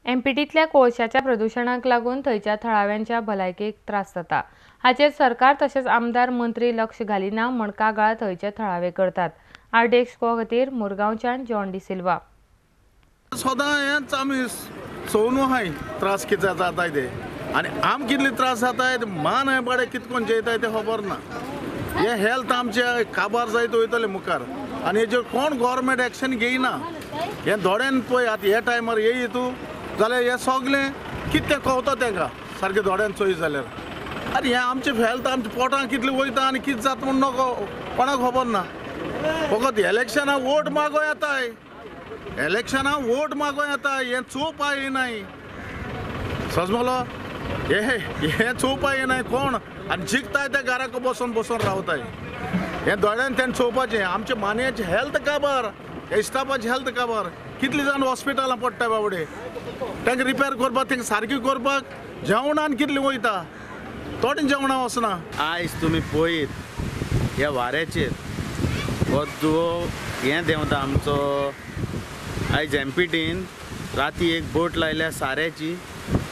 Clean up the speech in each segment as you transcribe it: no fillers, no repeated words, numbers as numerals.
एमपीटीतल्या कोळशाच्या प्रदूषणाक लागून थंयच्या थळाव्यांच्या भलायकेक त्रास जाता। हाचेर सरकार तशेंच आमदार मंत्री लक्ष घालिना म्हण कागाळ थंयचे थळावे करतात। आरडेस्को खातीर मुरगांवच्यान जॉन डी सिल्वा। सदां हेंच आमी सोवून आहाय त्रास कितें जाताय ते आनी आम कितले त्रास जाताय मान हे बडे कितकोन जेयताय ते खबर ना। हे हेल्थ आमचे काबार जायत वयतले मुखार आनी हेजेर कोण गव्हर्मेंट एक्शन घेयना। हे दोड्यान पळय आतां हे टायमार येयी तूं जाल्यार हे सगळें कितें कळटा तांकां सारकें दोड्यान चोय जाल्यार। आनी हे आमचे हेल्थ आमच्या पोटांत कितलें वयता आनी कितें जाता म्हूण नको कोणाक खबर ना। फकत इलेक्शनाक वोट मागो येताय, इलेक्शनाक वोट मागो येता हे चोवपा येनाय समजलो। हे चोवपा येनाय कोण आनी जिखताय ते घराक बसून रावताय। हे दोळ्यान तें चोवपाचें आमचे मानयाचें हेल्थ काबार, हे स्टाफाचें हेल्थ काबार कितले जाण हॉस्पिटलां पडटाय बाबडे तांकां रिपेर करपाक तांकां सारकी करपाक जेवणान कितलें वयता थोडें जेवणां वचना। आयज तुमी पळयत ह्या वाऱ्याचेर हो जो हें देंवता आमचो आयज एमपीटीन राती एक बोट लायल्या साऱ्याची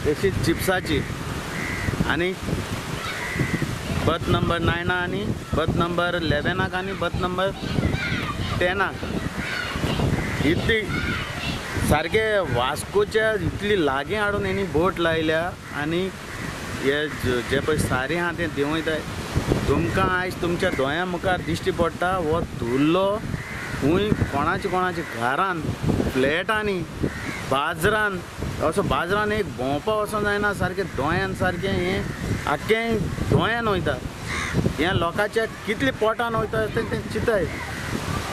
तशीच चिप्साची आनी बथ नंबर 9 आनी बथ नंबर 11 आनी बथ नंबर 10 इतली सारके वास्कोच्या इतली लागीं हाडून हेणी बोट लायल्या आनी हे जे पळय सारें आहा तें देंवयताय। तुमकां आयज तुमच्या दोळ्यां मुखार दिश्टी पडटा हो धुल्लो खूंय कोणाच्या घरान फ्लॅटांनी बाजरान असो बाजरान एक भोंवपा वचोंक जायना सारकें दोळ्यान सारकें हें आख्खें दोळ्यान वयता। ह्या लोकांच्या कितले पोटान वयता तें चिंताय।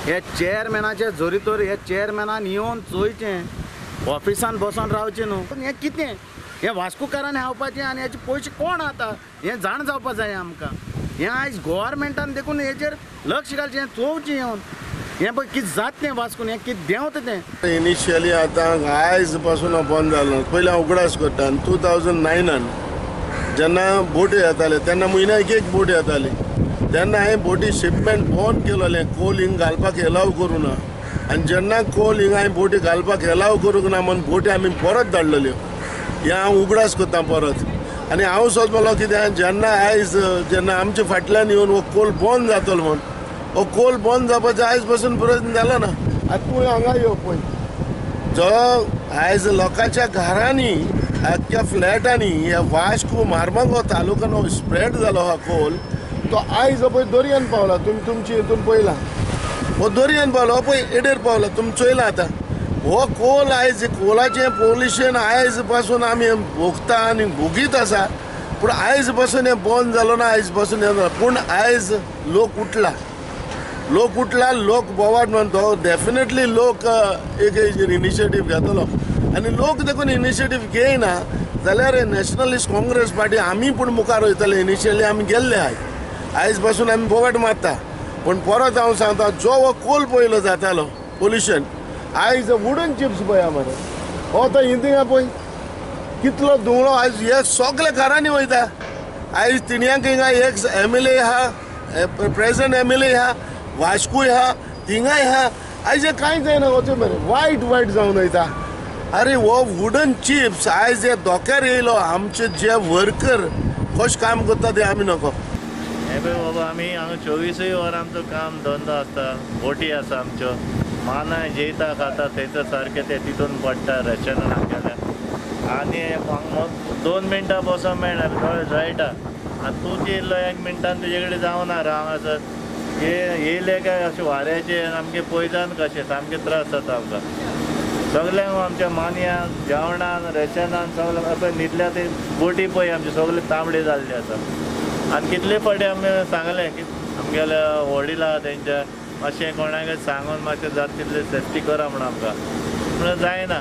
हे चेअरमॅनाच्या जोरीतोर हे चेअरमॅनान येवन चोयचें ऑफिसान बसून रावचें न्हू पूण हें कितें हे वास्कोकारांनी हावपाचें आनी हेचे पयशे कोण आता हें जाण जावपा जाय आमकां। हें आयज गोवोरमेंटान देखून हेचेर लक्ष घालचें चोवचें येवन हें पळय कितें जाता तें वास्कोन हें कितें देंवता तें। इनिशियली आतां आयज पासून बंद जालो पयलीं हांव उगडास करता 2009 जेन्ना बोटी येताले तेन्ना म्हयन्याक एक बोट येताली तेन्ना हांवें बोटी शिपमेंट बंद केलोलें कोल हिंग घालपाक एलाव करूं ना आनी जेन्ना कोल हिंग हांवें बोटी घालपाक एलाव करूंक ना म्हूण बोटी आमी परत धाडलेल्यो हें हांव उगडास करता परत। आनी हांव सोदलो कितें जेन्ना आमच्या फाटल्यान येवन हो कोल बंद जातलो म्हूण हो कोल बंद जावपाचो आयज पासून प्रयत्न जालो ना। आतां तूं हांगा यो पळय जो आयज लोकांच्या घरांनी आख्ख्या फ्लॅटांनी ह्या वास्को मार्मागो तालुक्यान स्प्रेड जालो हा कोल तो आयज हो पळय दर्यान पावला। तुमची हितून पळयला हो दर्यान पावलो हो पळय एडेर पावला तुमी चोयला आतां हो कोल आयज कोलाचें पोल्युशन आयज पासून आमी भोगता आनी भोगीत आसा पूण आयज पासून हें बंद जालो ना आयज पासून हें पूण आयज लोक उठला लोक बोवाड म्हणतो डेफिनेटली लोक एक इनिशिएटीव घेतलो आनी लोक देखून इनिशिएटीव घेयना जाल्यार नॅशनलिस्ट काँग्रेस पार्टी आमी पूण मुखार वयतले। इनिशियली आमी गेल्ले आयज पासून आमी बोवाड मारता पूण परत हांव सांगता जो हो कोल पयलो जातालो पोल्युशन आयज वुडन चिप्स पळया मरे हो तो हिंगा पळय कितलो धुंवळो आयज हे सगळे घरांनी वयता। आयज तिणयांक हिंगा एक MLA आहा प्रेझेंट MLA आहा वास्कोय आहा थिंगाय आहा आयज कांय जायना वचून मरे वायट जावन वयता। अरे हो वुडन चिप्स आयज हे धोक्यार येयलो आमचे जे वर्कर कशें काम करता ते आमी नको। हे पळय बाबा आमी हांगा 24 वर आमचो काम धंदो आसता बोटी आसा आमच्यो मानाय जेयता खाता थंयसर सारकें ते तितून पडटा रेशनान हाडलेलें आनी 2 मिनटां बसोंक मेळना दोळे जळटा आनी तूं येयल्लो 1 मिनटान तुजे कडेन जावना हांगासर हे येयले काय अशें वाऱ्याचे आमगे पयजान कशें सामके त्रास जाता आमकां सगल्यांक आमच्या मानयांक जेवणान रेशनान सगळ्यांक पळय न्हिदल्या ते बोटी पळय आमचे सगळे तांबडे जाल्ले आसा आनी कितले फावटी आमी सांगलें की आमगेल्या वडिलां तेंच्या मातशें कोणाक सांगून मातशें जाता तितलें सेफ्टी करा म्हण आमकां पूण जायना।